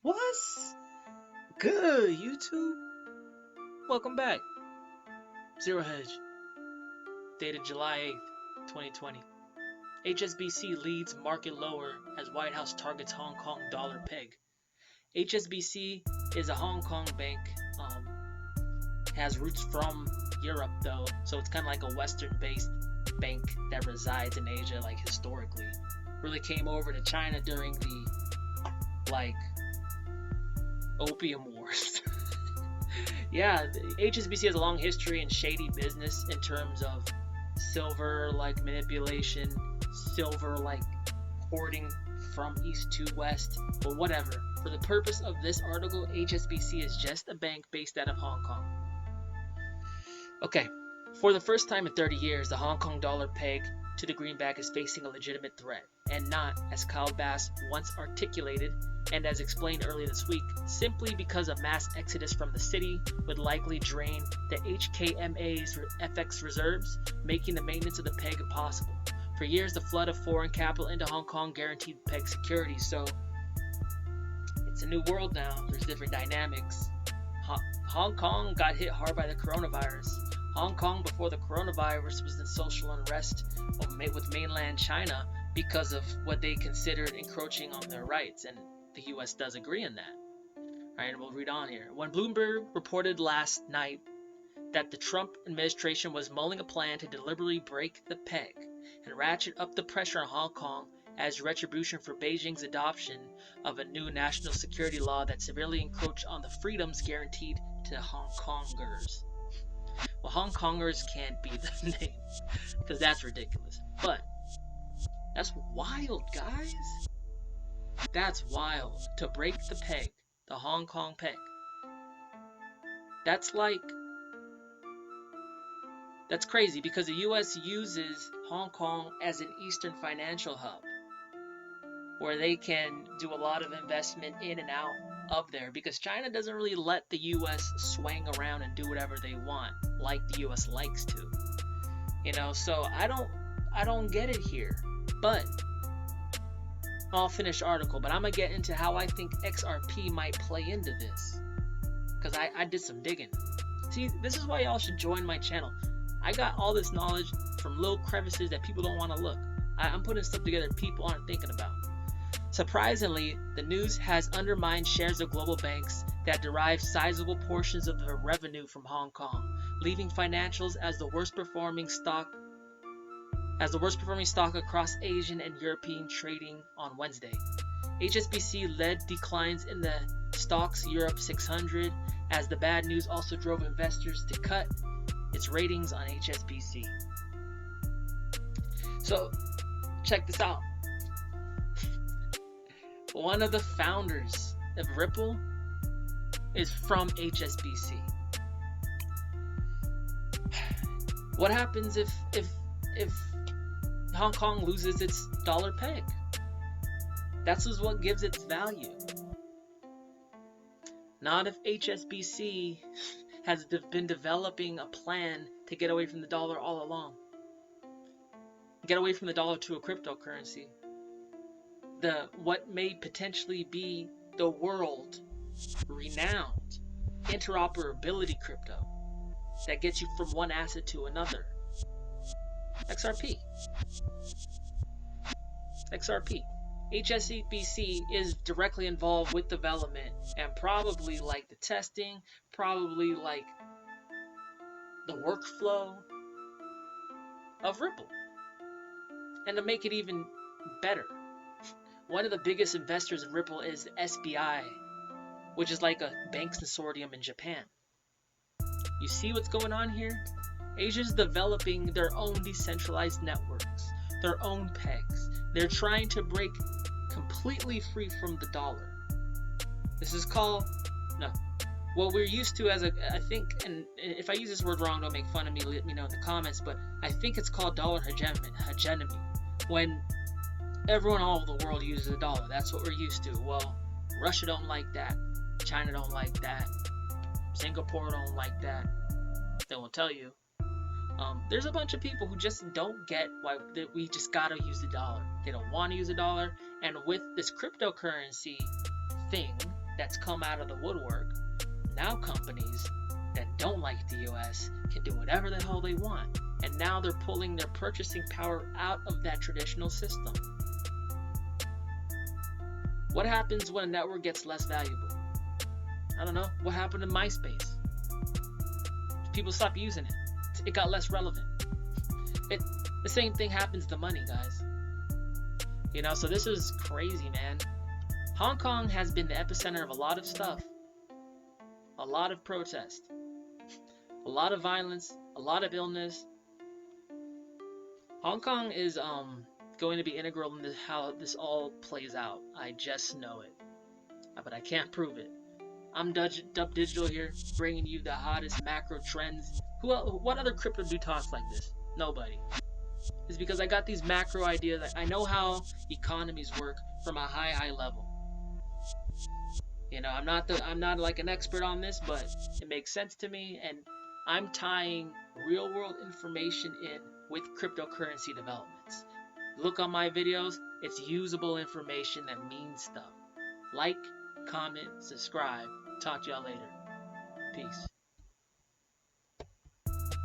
What's good, YouTube? Welcome back. Zero Hedge, dated July 8th, 2020. HSBC leads market lower as White House targets Hong Kong dollar peg. HSBC is a Hong Kong bank. Has roots from Europe though, so it's kind of like a Western-based bank that resides in Asia, like historically. Really came over to China during the Opium Wars. Yeah, the HSBC has a long history in shady business in terms of silver manipulation, silver hoarding from east to west, but whatever. For the purpose of this article, HSBC is just a bank based out of Hong Kong. Okay, for the first time in 30 years, the Hong Kong dollar peg to the greenback is facing a legitimate threat, and not, as Kyle Bass once articulated, and as explained earlier this week, simply because a mass exodus from the city would likely drain the HKMA's FX reserves, making the maintenance of the peg impossible. For years, the flood of foreign capital into Hong Kong guaranteed peg security, so it's a new world now. There's different dynamics. Hong Kong got hit hard by the coronavirus. Hong Kong, before the coronavirus, was in social unrest with mainland China because of what they considered encroaching on their rights, and the U.S. does agree on that. All right, and we'll read on here. When Bloomberg reported last night that the Trump administration was mulling a plan to deliberately break the peg and ratchet up the pressure on Hong Kong as retribution for Beijing's adoption of a new national security law that severely encroached on the freedoms guaranteed to Hong Kongers. Well, Hong Kongers can't be the name, because that's ridiculous. But that's wild, guys. That's wild. To break the peg, the Hong Kong peg. That's crazy, because the U.S. uses Hong Kong as an Eastern financial hub, where they can do a lot of investment in and out of there, because China doesn't really let the U.S. swing around and do whatever they want like the U.S. likes to, so I don't get it here. But I'll finish the article, but I'm gonna get into how I think XRP might play into this, because I did some digging. See, this is why y'all should join my channel. I got all this knowledge from little crevices that people don't want to look. I'm putting stuff together people aren't thinking about. Surprisingly, the news has undermined shares of global banks that derive sizable portions of their revenue from Hong Kong, leaving financials as the worst performing stock across Asian and European trading on Wednesday. HSBC led declines in the Stoxx Europe 600, as the bad news also drove investors to cut its ratings on HSBC. So, check this out. One of the founders of Ripple is from HSBC. What happens if Hong Kong loses its dollar peg? That's what gives its value. Not if HSBC has been developing a plan to get away from the dollar all along. Get away from the dollar to a cryptocurrency. What may potentially be the world renowned interoperability crypto that gets you from one asset to another. XRP. HSBC is directly involved with development and probably the testing, probably the workflow of Ripple. And to make it even better, one of the biggest investors in Ripple is SBI, which is like a banks consortium in Japan. You see what's going on here? Asia's developing their own decentralized networks, their own pegs. They're trying to break completely free from the dollar. This is called, what we're used to as I think, and if I use this word wrong, don't make fun of me, let me know in the comments, but I think it's called dollar hegemony. When everyone all over the world uses the dollar, that's what we're used to. Well, Russia don't like that. China don't like that. Singapore don't like that. They will tell you. There's a bunch of people who just don't get why we just gotta use the dollar. They don't want to use the dollar, and with this cryptocurrency thing, that's come out of the woodwork. Now companies that don't like the US can do whatever the hell they want. And now they're pulling their purchasing power out of that traditional system. What happens when a network gets less valuable? I don't know. What happened to MySpace? People stopped using it. It got less relevant. The same thing happens to money, guys. You know, so this is crazy, man. Hong Kong has been the epicenter of a lot of stuff. A lot of protest. A lot of violence. A lot of illness. Hong Kong is going to be integral in how this all plays out. I just know it. But I can't prove it. I'm Dub Digital here, bringing you the hottest macro trends. What other crypto do talks like this? Nobody. It's because I got these macro ideas. I know how economies work from a high level. You know, I'm not like an expert on this, but it makes sense to me, and I'm tying real world information in with cryptocurrency developments. Look on my videos, it's usable information that means stuff. Like, comment, subscribe. Talk to y'all later. Peace.